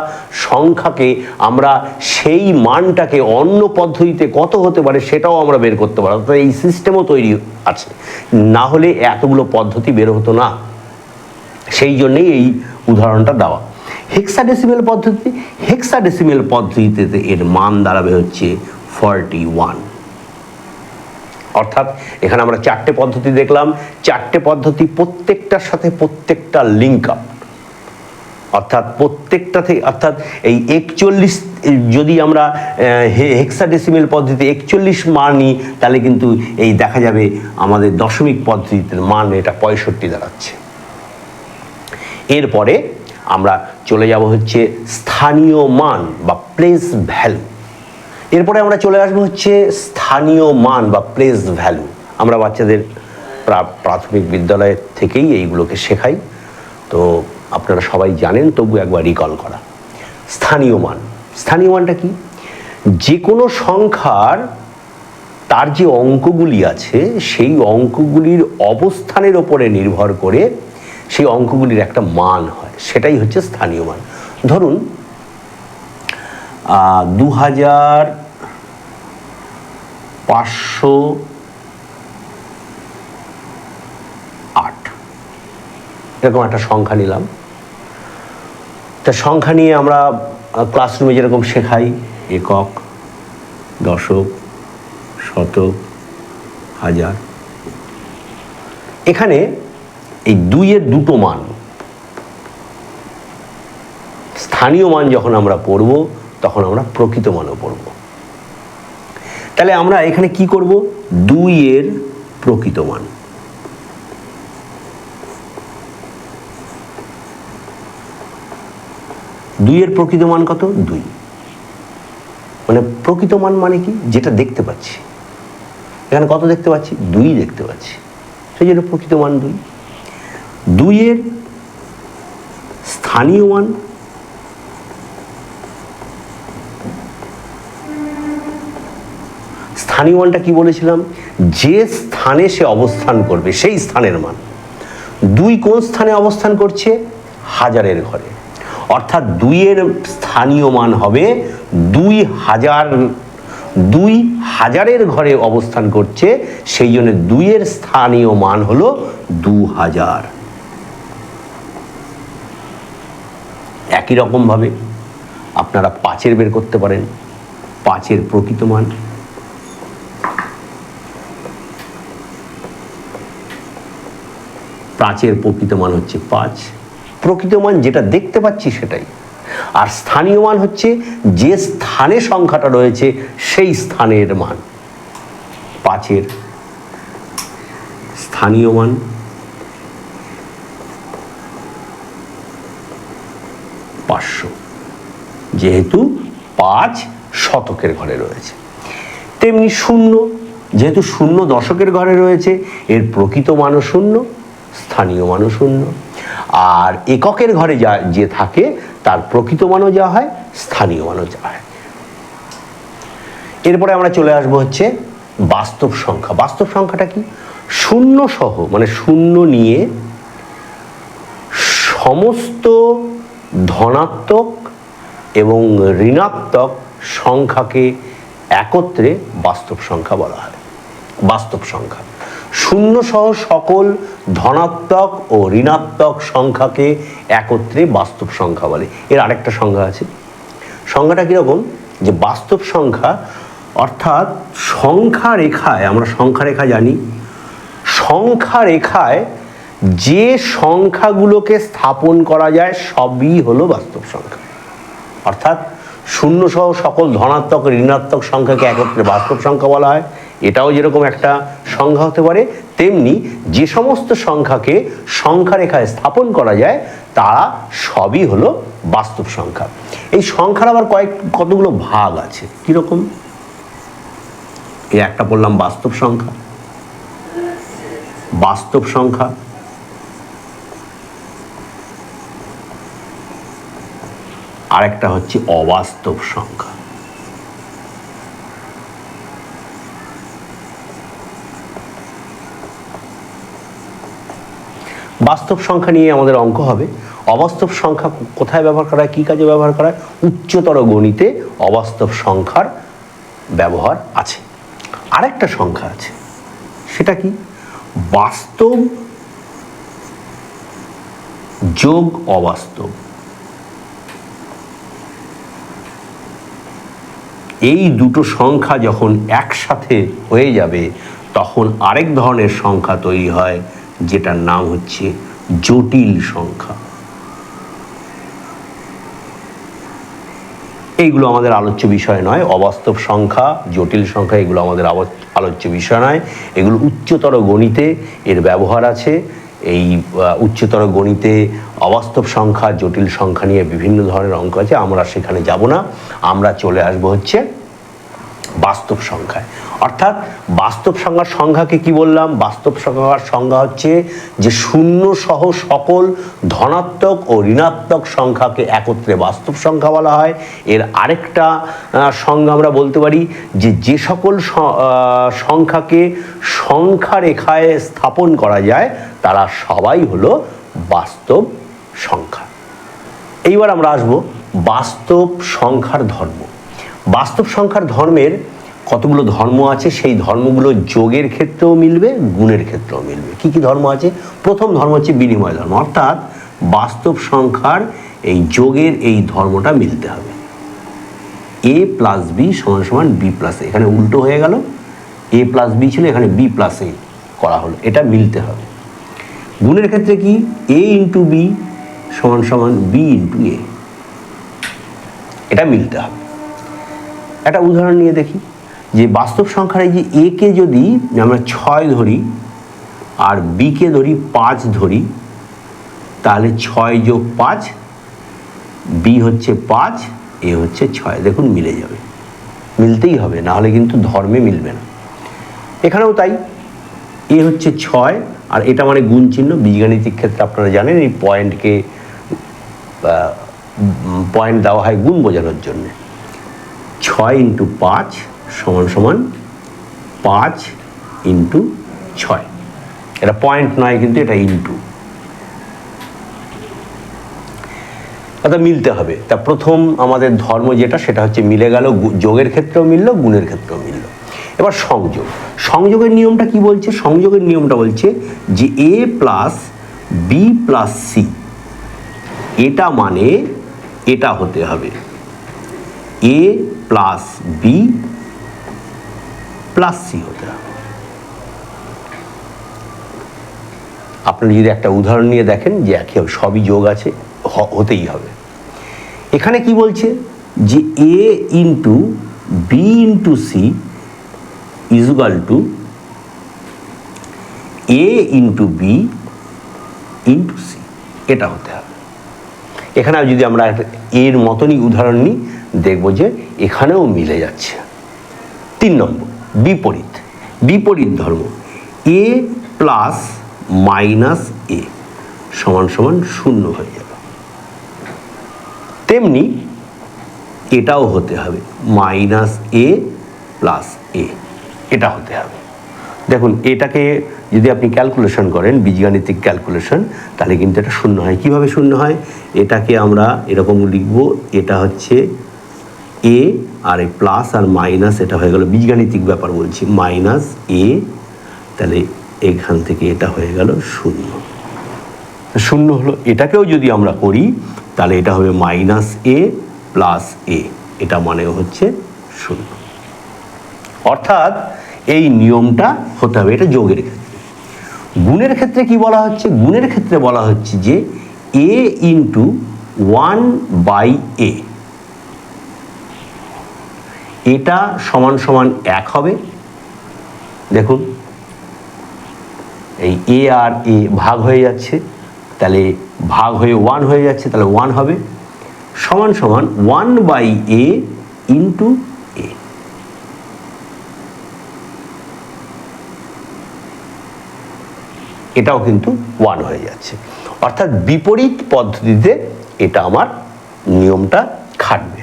সংখ্যাকে আমরা সেই মানটাকে অন্য পদ্ধতিতে কত হতে পারে সেটাও আমরা বের করতে পারি, অর্থাৎ এই সিস্টেমও তৈরি আছে, না হলে এতগুলো পদ্ধতি বের হতো না। সেই জন্যেই এই উদাহরণটা দেওয়া। হেক্সাডেসিমেল পদ্ধতিতে এর মান দাঁড়াবে হচ্ছে 41, অর্থাৎ এখানে আমরা 4টে পদ্ধতি দেখলাম, 4টে পদ্ধতি প্রত্যেকটার সাথে প্রত্যেকটা লিঙ্ক আপ, অর্থাৎ অর্থাৎ এই 41 যদি আমরা হেক্সাডেসিমেল পদ্ধতিতে 41 মান নিই তাহলে কিন্তু এই দেখা যাবে আমাদের দশমিক পদ্ধতিতে মান এটা 65 দাঁড়াচ্ছে। এরপরে আমরা চলে যাব হচ্ছে স্থানীয় মান বা প্লেস ভ্যালু। এরপরে আমরা চলে আসবো হচ্ছে স্থানীয় মান বা প্লেস ভ্যালু। আমরা বাচ্চাদের প্রাথমিক বিদ্যালয় থেকেই এইগুলোকে শেখাই, তো আপনারা সবাই জানেন, তবু একবার রিকল করা। স্থানীয় মানটা কি? যে কোনো সংখ্যার তার যে অঙ্কগুলি আছে সেই অঙ্কগুলির অবস্থানের ওপরে নির্ভর করে সেই অঙ্কগুলির একটা মান হয়, সেটাই হচ্ছে স্থানীয় মান। ধরুন 2508 এরকম একটা সংখ্যা নিলাম। তা সংখ্যা নিয়ে আমরা ক্লাসরুমে যেরকম শেখাই একক, দশক, শতক, হাজার, এখানে এই 2-এর দুটো মান, স্থানীয় মান যখন আমরা পড়ব তখন আমরা প্রকৃত মানও পড়ব। তাহলে আমরা এখানে কি করব? 2-এর প্রকৃত মান, প্রকৃত মান কত? 2। মানে প্রকৃত মান মানে কি? যেটা দেখতে পাচ্ছি। এখানে কত দেখতে পাচ্ছি? 2 দেখতে পাচ্ছি, সেই জন্য প্রকৃত মান 2। 2-এর স্থানীয় মান, স্থানীয় মানটা কি বলেছিলাম? যে স্থানে সে অবস্থান করবে সেই স্থানের মান। 2 কোন স্থানে অবস্থান করছে? হাজারের ঘরে, অর্থাৎ 2-এর স্থানীয় মান হবে 2000-এর ঘরে অবস্থান করছে, সেই জন্য 2-এর স্থানীয় মান হলো 2000। একই রকমভাবে আপনারা 5-এর বের করতে পারেন। 5-এর প্রকৃত মান, প্রকৃত মান হচ্ছে 5। প্রকৃত মান যেটা দেখতে পাচ্ছি সেটাই, আর স্থানীয় মান হচ্ছে যে স্থানে সংখ্যাটা রয়েছে সেই স্থানের মান। 5-এর স্থানীয় মান 500, যেহেতু 5 শতকের ঘরে রয়েছে। তেমনি 0, যেহেতু 0 দশকের ঘরে রয়েছে, এর প্রকৃত মানও 0, স্থানীয় মানও 0। আর এককের ঘরে যে থাকে তার প্রকৃত মানও যা হয়, স্থানীয় মানও যা হয়। এরপরে আমরা চলে আসবো হচ্ছে বাস্তব সংখ্যা। বাস্তব সংখ্যাটা কি? 0 সহ, মানে 0 নিয়ে সমস্ত ধনাত্মক এবং ঋণাত্মক সংখ্যাকে একত্রে বাস্তব সংখ্যা বলা হয়। বাস্তব সংখ্যা 0 সহ সকল ধনাত্মক ও ঋণাত্মক সংখ্যাকে একত্রে বাস্তব সংখ্যা বলে। এর আরেকটা সংজ্ঞা আছে। সংজ্ঞাটা কীরকম? যে বাস্তব সংখ্যা অর্থাৎ সংখ্যা রেখায়, আমরা সংখ্যা রেখা জানি, সংখ্যা রেখায় যে সংখ্যাগুলোকে স্থাপন করা যায় সবই হলো বাস্তব সংখ্যা। অর্থাৎ 0 সহ সকল ধনাত্মক ঋণাত্মক সংখ্যাকে একত্রে বাস্তব সংখ্যা বলা হয়। এটাও যেরকম একটা সংখ্যা হতে পারে, তেমনি যে সমস্ত সংখ্যাকে সংখ্যা রেখায় স্থাপন করা যায় তারা সবই হলো বাস্তব সংখ্যা। এই সংখ্যার আবার কতগুলো ভাগ আছে। কীরকম? এই একটা বললাম বাস্তব সংখ্যা, বাস্তব সংখ্যা, আরেকটা হচ্ছে অবাস্তব সংখ্যা। বাস্তব সংখ্যা নিয়ে আমাদের অঙ্ক হবে। অবাস্তব সংখ্যা কোথায় ব্যবহার করা হয়, কী কাজে ব্যবহার করা হয়? উচ্চতর গণিতে অবাস্তব সংখ্যার ব্যবহার আছে। আরেকটা সংখ্যা আছে, সেটা কি? বাস্তব যোগ অবাস্তব। এই দুটো সংখ্যা যখন একসাথে হয়ে যাবে তখন আরেক ধরনের সংখ্যা তৈরি হয়, যেটার নাম হচ্ছে জটিল সংখ্যা। এইগুলো আমাদের আলোচ্য বিষয় নয়। অবাস্তব সংখ্যা, জটিল সংখ্যা, এগুলো আমাদের আলোচ্য বিষয় নয়। এগুলো উচ্চতর গণিতে এর ব্যবহার আছে। এই উচ্চতর গণিতে অবাস্তব সংখ্যা, জটিল সংখ্যা নিয়ে বিভিন্ন ধরনের অঙ্ক আছে, আমরা সেখানে যাব না। আমরা চলে আসবো হচ্ছে বাস্তব সংখ্যায়। অর্থাৎ বাস্তব সংখ্যাকে কি বললাম? বাস্তব সংখ্যার সংজ্ঞা হচ্ছে যে 0 সহ সকল ধনাত্মক ও ঋণাত্মক সংখ্যাকে একত্রে বাস্তব সংখ্যা বলা হয়। এর আরেকটা সংজ্ঞা আমরা বলতে পারি যে যে সকল সংখ্যাকে সংখ্যা রেখায় স্থাপন করা যায় তারা সবাই হলো বাস্তব সংখ্যা। এইবার আমরা আসবো বাস্তব সংখ্যার ধর্ম। বাস্তব সংখ্যার ধর্মের কতগুলো ধর্ম আছে, সেই ধর্মগুলো যোগের ক্ষেত্রেও মিলবে, গুণের ক্ষেত্রেও মিলবে। কি কি ধর্ম আছে? প্রথম ধর্ম হচ্ছে বিনিময় ধর্ম, অর্থাৎ বাস্তব সংখ্যার এই যোগের এই ধর্মটা মিলতে হবে। a প্লাস বি সমান সমান বি প্লাস এ। এখানে উল্টো হয়ে গেল, a প্লাস বি ছিল, এখানে বি প্লাস এ করা হলো, এটা মিলতে হবে। গুণের ক্ষেত্রে কি? a ইন্টু বি সমান সমান বি ইন্টু এ, এটা মিলতে হবে। একটা উদাহরণ নিয়ে দেখি যে বাস্তব সংখ্যার এই যে এ কে যদি আমরা 6 ধরি আর বি কে ধরি 5 ধরি, তাহলে 6 যোগ 5, বি হচ্ছে 5, এ হচ্ছে 6। দেখুন মিলে যাবে, মিলতেই হবে, না হলে কিন্তু ধর্মে মিলবে না। এখানেও তাই, এ হচ্ছে 6 আর এটা মানে গুণ চিহ্ন। বীজগাণিতিক ক্ষেত্রে আপনারা জানেন এই পয়েন্টকে পয়েন্ট দেওয়া হয় গুণ বোঝানোর জন্য। 6 ইন্টু 5 সমান সমান 5 ইন্টু 6। এটা পয়েন্ট নয় কিন্তু, এটা ইন্টু। অর্থাৎ মিলতে হবে। তা প্রথম আমাদের ধর্ম যেটা, সেটা হচ্ছে মিলে গেল, যোগের ক্ষেত্রেও মিলল, গুণের ক্ষেত্রেও মিলল। এবার সংযোগ। সংযোগের নিয়মটা কি বলছে? সংযোগের নিয়মটা বলছে যে a plus B plus C, এটা মানে এটা হতে হবে a plus B plus C হতে হবে। আপনি যদি একটা উদাহরণ নিয়ে দেখেন যে একই সবই যোগ আছে, হতেই হবে। এখানে কি বলছে যে a into B into C is equal to a into B into C, এটা হতে হবে। এখানে যদি আমরা এর মতনই উদাহরণ নিই, দেখব যে এখানেও মিলে যাচ্ছে। 3 নম্বর বিপরীত। বিপরীত ধর্ম এ প্লাস মাইনাস এ সমান সমান 0 হয়ে যাবে। তেমনি এটাও হতে হবে মাইনাস এ প্লাস এ, এটা হতে হবে। দেখুন এটাকে যদি আপনি ক্যালকুলেশন করেন, বীজগাণিতিক ক্যালকুলেশন, তাহলে কিন্তু এটা 0 হয়। কীভাবে 0 হয়? এটাকে আমরা এরকম লিখব, এটা হচ্ছে এ আর এ প্লাস আর মাইনাস, এটা হয়ে গেল বীজগাণিতিক ব্যাপার বলছি, মাইনাস এ, তাহলে এখান থেকে এটা হয়ে গেল 0। 0 হলো। এটাকেও যদি আমরা করি তাহলে এটা হবে মাইনাস এ প্লাস এ, এটা মানে হচ্ছে 0। অর্থাৎ এই নিয়মটা হতে হবে। এটা যোগের ক্ষেত্রে। গুণের ক্ষেত্রে কি বলা হচ্ছে? গুণের ক্ষেত্রে বলা হচ্ছে যে এ ইন্টু 1/a, এটা সমান সমান 1 হবে। দেখুন এই এ আর এ ভাগ হয়ে যাচ্ছে, তাহলে ভাগ হয়ে 1 হয়ে যাচ্ছে, তাহলে 1 হবে, সমান সমান 1/a ইন্টু এ। এটাও কিন্তু 1 হয়ে যাচ্ছে। অর্থাৎ বিপরীত পদ্ধতিতে এটা আমার নিয়মটা খাটবে।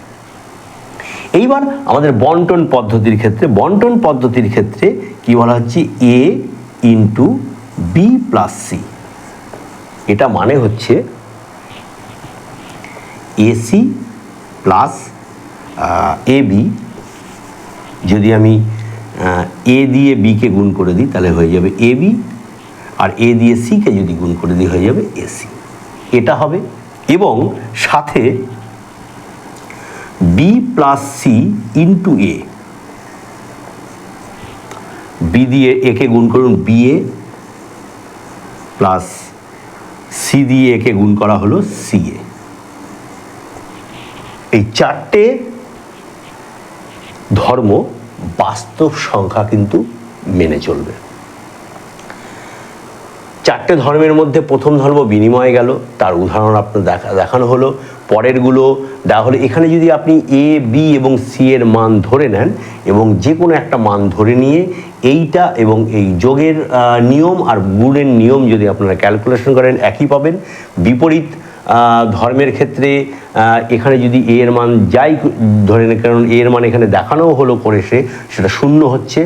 এইবার আমাদের বন্টন পদ্ধতির ক্ষেত্রে, বন্টন পদ্ধতির ক্ষেত্রে কি বলা হচ্ছে? এ ইন্টু বি প্লাস সি, এটা মানে হচ্ছে এসি প্লাস এ বি। যদি আমি এ দিয়ে বিকে গুণ করে দিই তাহলে হয়ে যাবে এ বি, আর এ দিয়ে সিকে যদি গুণ করে দিই হয়ে যাবে এসি, এটা হবে। এবং সাথে বি প্লাস সি ইন্টু এ, বি দিয়ে একে গুণ করুন বি এ, প্লাস সি দিয়ে একে গুণ করা হলো সি এ। এই 4টে ধর্ম বাস্তব সংখ্যা কিন্তু মেনে চলবে। 4টে ধর্মের মধ্যে প্রথম ধর্ম বিনিময় গেল, তার উদাহরণ আপনার দেখানো হলো। পরেরগুলো দেওয়া হলো। এখানে যদি আপনি এ বি এবং সি এর মান ধরে নেন এবং যে কোনো একটা মান ধরে নিয়ে এইটা এবং এই যোগের নিয়ম আর গুণের নিয়ম যদি আপনারা ক্যালকুলেশন করেন একই পাবেন। বিপরীত ধর্মের ক্ষেত্রে এখানে যদি এ এর মান যাই ধরে নেন, কারণ এ এর মান এখানে দেখানোও হলো করে সেটা 0 হচ্ছে,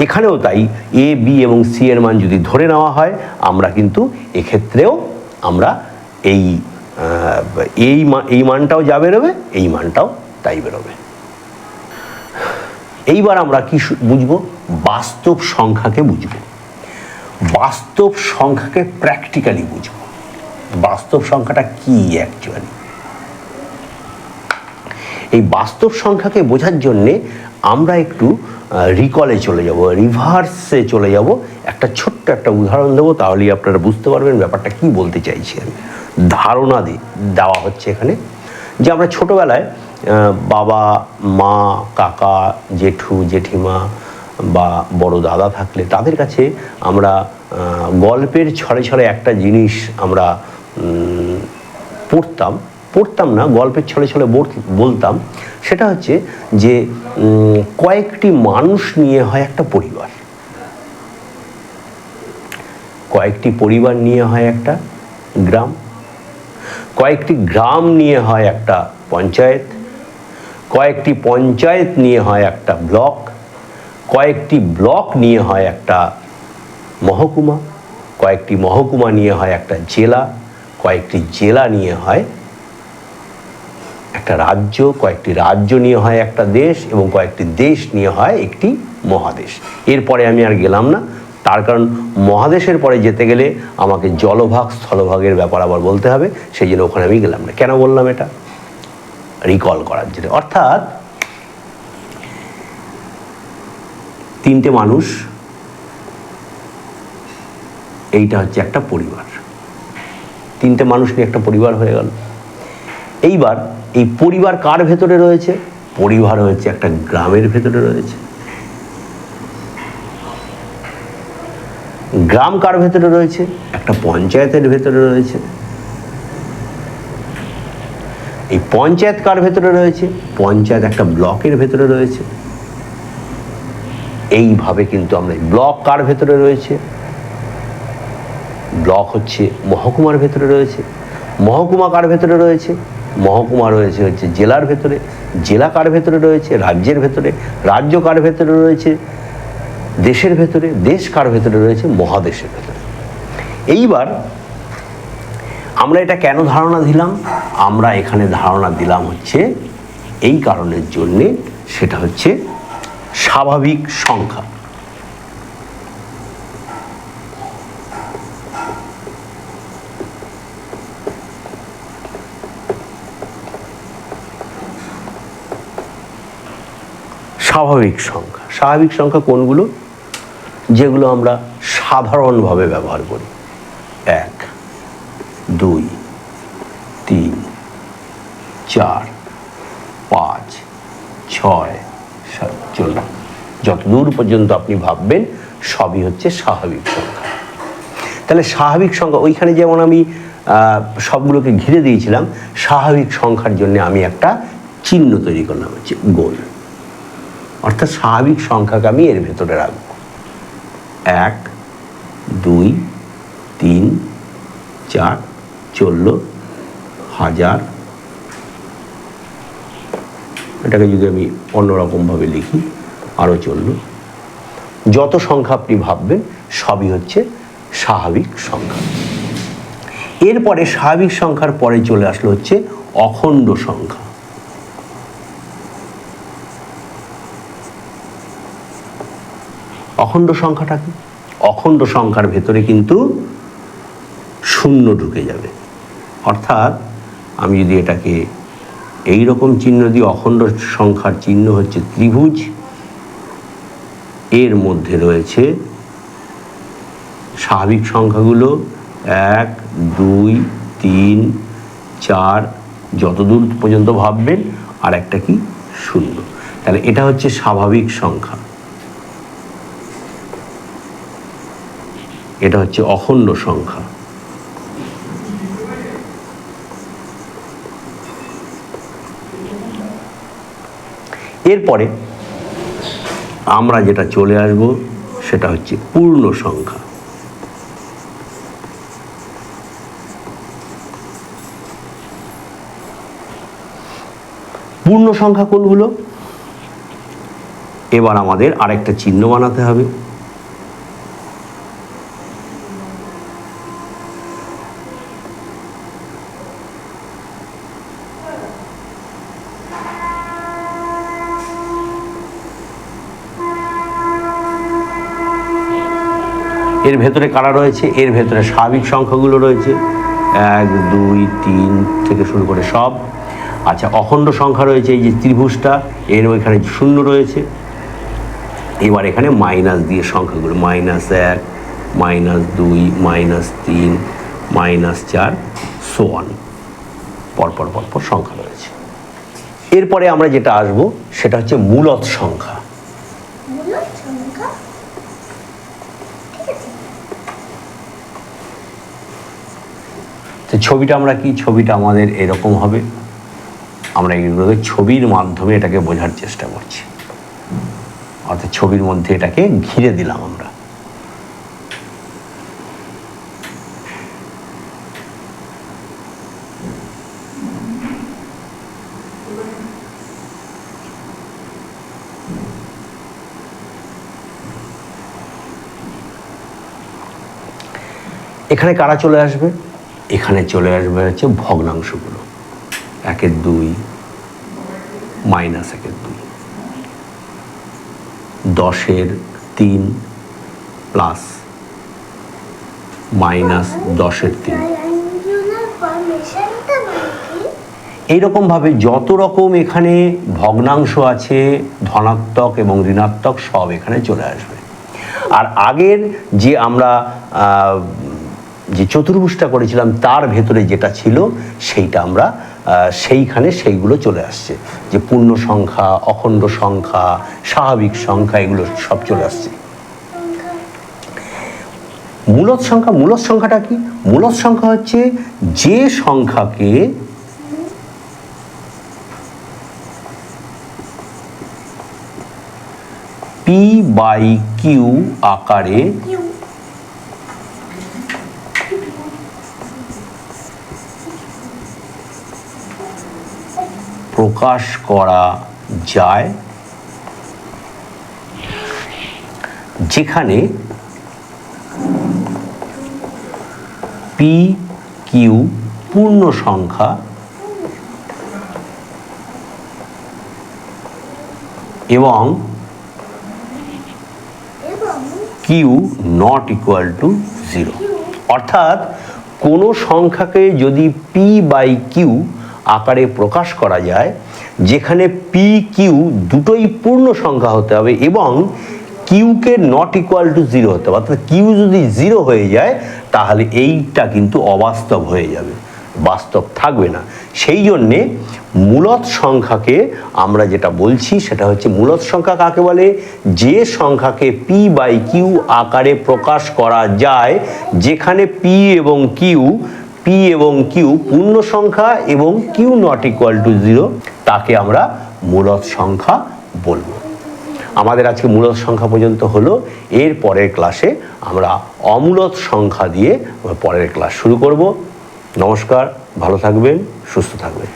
এখানেও তাই এ বি এবং সি এর মান যদি ধরে নেওয়া হয় আমরা কিন্তু এক্ষেত্রেও আমরা এই মানটাও যা বেরোবে এই মানটাও তাই বেরোবে। এইবার আমরা কি বুঝবো? বাস্তব সংখ্যাকে বুঝবো, বাস্তব সংখ্যাকে প্র্যাকটিক্যালি বুঝবো। বাস্তব সংখ্যাটা কি অ্যাকচুয়ালি? এই বাস্তব সংখ্যাকে বোঝার জন্যে আমরা একটু রিকলে চলে যাব, রিভার্সে চলে যাব। একটা ছোট্ট একটা উদাহরণ দেবো, তাহলেই আপনারা বুঝতে পারবেন ব্যাপারটা কি বলতে চাইছি আমি। ধারণা দেওয়া হচ্ছে এখানে যে আমরা ছোটোবেলায় বাবা মা কাকা জেঠু জেঠিমা বা বড় দাদা থাকলে তাদের কাছে আমরা গল্পের ছড়ে ছড়ে একটা জিনিস আমরা পড়তাম না, গল্পের ছলে ছলে বলতাম। সেটা হচ্ছে যে কয়েকটি মানুষ নিয়ে হয় একটা পরিবার, কয়েকটি পরিবার নিয়ে হয় একটা গ্রাম, কয়েকটি গ্রাম নিয়ে হয় একটা পঞ্চায়েত, কয়েকটি পঞ্চায়েত নিয়ে হয় একটা ব্লক, কয়েকটি ব্লক নিয়ে হয় একটা মহকুমা, কয়েকটি মহকুমা নিয়ে হয় একটা জেলা, কয়েকটি জেলা নিয়ে হয় একটা রাজ্য, কয়েকটি রাজ্য নিয়ে হয় একটা দেশ, এবং কয়েকটি দেশ নিয়ে হয় একটি মহাদেশ। এরপরে আমি আর গেলাম না, তার কারণ মহাদেশের পরে যেতে গেলে আমাকে জলভাগ স্থলভাগের ব্যাপার আবার বলতে হবে, সেই জন্য ওখানে আমি গেলাম না। কেন বললাম এটা? রিকল করার জন্য। অর্থাৎ 3টে মানুষ, এইটা হচ্ছে একটা পরিবার। 3টে মানুষ নিয়ে একটা পরিবার হয়ে গেল। এইবার এই পরিবার কার ভেতরে রয়েছে? পরিবার হচ্ছে একটা গ্রামের ভেতরে রয়েছে। গ্রাম কার ভেতরে রয়েছে? একটা পঞ্চায়েতের ভেতরে রয়েছে। এই পঞ্চায়েত কার ভেতরে রয়েছে? পঞ্চায়েত একটা ব্লকের ভেতরে রয়েছে। এইভাবে কিন্তু আমরা, ব্লক কার ভেতরে রয়েছে? ব্লক হচ্ছে মহকুমার ভেতরে রয়েছে। মহকুমা কার ভেতরে রয়েছে? মহকুমা রয়েছে হচ্ছে জেলার ভেতরে। জেলা কার ভেতরে রয়েছে? রাজ্যের ভেতরে। রাজ্য কার ভেতরে রয়েছে? দেশের ভেতরে। দেশ কার ভেতরে রয়েছে? মহাদেশের ভেতরে। এইবার আমরা এটা কেন ধারণা দিলাম? আমরা এখানে ধারণা দিলাম হচ্ছে এই কারণের জন্যে, সেটা হচ্ছে স্বাভাবিক সংখ্যা। স্বাভাবিক সংখ্যা। স্বাভাবিক সংখ্যা কোনগুলো? যেগুলো আমরা সাধারণভাবে ব্যবহার করি। 1, 2, 3, 4, 5, 6, 7, 14, যতদূর পর্যন্ত আপনি ভাববেন সবই হচ্ছে স্বাভাবিক সংখ্যা। তাহলে স্বাভাবিক সংখ্যা, ওইখানে যেমন আমি সবগুলোকে ঘিরে দিয়েছিলাম, স্বাভাবিক সংখ্যার জন্য আমি একটা চিহ্ন তৈরি করলাম, হচ্ছে গোল। অর্থাৎ স্বাভাবিক সংখ্যাকে আমি এর ভেতরে রাখব। 1, 2, 3, 4, 14, 1000। এটাকে যদি আমি অন্যরকমভাবে লিখি, আরও 14। যত সংখ্যা আপনি ভাববেন সবই হচ্ছে স্বাভাবিক সংখ্যা। এরপরে স্বাভাবিক সংখ্যার পরে চলে আসলো হচ্ছে অখণ্ড সংখ্যা। অখণ্ড সংখ্যাটা কি? অখণ্ড সংখ্যার ভেতরে কিন্তু শূন্য ঢুকে যাবে। অর্থাৎ আমি যদি এটাকে এই রকম চিহ্ন দিই, অখণ্ড সংখ্যার চিহ্ন হচ্ছে ত্রিভুজ। এর মধ্যে রয়েছে স্বাভাবিক সংখ্যাগুলো 1, 2, 3, 4, যতদূর পর্যন্ত ভাববেন, আর একটা কি? শূন্য। তাহলে এটা হচ্ছে স্বাভাবিক সংখ্যা। এটা হচ্ছে অখণ্ড সংখ্যা। এরপরে আমরা যেটা চলে আসব সেটা হচ্ছে পূর্ণ সংখ্যা। পূর্ণ সংখ্যা কোনগুলো? এবার আমাদের আরেকটা চিহ্ন বানাতে হবে। এর ভেতরে কারা রয়েছে? এর ভেতরে স্বাভাবিক সংখ্যাগুলো রয়েছে, 1, 2, 3 থেকে শুরু করে সব। আচ্ছা, অখণ্ড সংখ্যা রয়েছে, এই যে ত্রিভুজটা, এর ওইখানে শূন্য রয়েছে। এবার এখানে মাইনাস দিয়ে সংখ্যাগুলো, -1, -2, -3, -4, সো অন, পরপর পরপর সংখ্যা রয়েছে। এরপরে আমরা যেটা আসবো সেটা হচ্ছে মূলদ সংখ্যা। তো ছবিটা আমরা কি? ছবিটা আমাদের এরকম হবে। আমরা এইভাবে ছবির মাধ্যমে এটাকে বোঝার চেষ্টা করছি। অর্থাৎ ছবির মধ্যে এটাকে ঘিরে দিলাম আমরা। এখানে কারা চলে আসবে? এখানে চলে আসবে হচ্ছে ভগ্নাংশগুলো, 1, 2, -1, 2, 10, 3 প্লাস -10, 3। এইরকমভাবে যত রকম এখানে ভগ্নাংশ আছে, ধনাত্মক এবং ঋণাত্মক, সব এখানে চলে আসবে। আর আগের যে আমরা যে চতুর্ভুজটা করেছিলাম তার ভেতরে যেটা ছিল সেইটা আমরা সেইখানে সেইগুলো চলে আসছে, যে পূর্ণ সংখ্যা, অখণ্ড সংখ্যা, স্বাভাবিক সংখ্যা, এগুলো সব চলে আসছে। মূলদ সংখ্যা, মূলদ সংখ্যাটা কি? মূলদ সংখ্যা হচ্ছে যে সংখ্যাকে পি বাই কিউ আকারে প্রকাশ করা যায়, যেখানে পি কিউ পূর্ণ সংখ্যা এবং কিউ নট ইকুয়াল টু 0। অর্থাৎ কোনো সংখ্যাকে যদি পি বাই কিউ আকারে প্রকাশ করা যায়, যেখানে পি কিউ দুটোই পূর্ণ সংখ্যা হতে হবে এবং কিউকে নট ইকুয়াল টু 0 হতে হবে। অর্থাৎ কিউ যদি 0 হয়ে যায় তাহলে এইটা কিন্তু অবাস্তব হয়ে যাবে, বাস্তব থাকবে না। সেই জন্যে মূলদ সংখ্যাকে আমরা যেটা বলছি সেটা হচ্ছে, মূলদ সংখ্যা কাকে বলে? যে সংখ্যাকে পি বাই কিউ আকারে প্রকাশ করা যায়, যেখানে পি এবং কিউ পূর্ণ সংখ্যা এবং কিউ নট ইকুয়াল টু 0, তাকে আমরা মূলদ সংখ্যা বলবো। আমাদের আজকে মূলদ সংখ্যা পর্যন্ত হলো। এর পরের ক্লাসে আমরা অমূলদ সংখ্যা দিয়ে পরের ক্লাস শুরু করব। নমস্কার, ভালো থাকবেন, সুস্থ থাকবেন।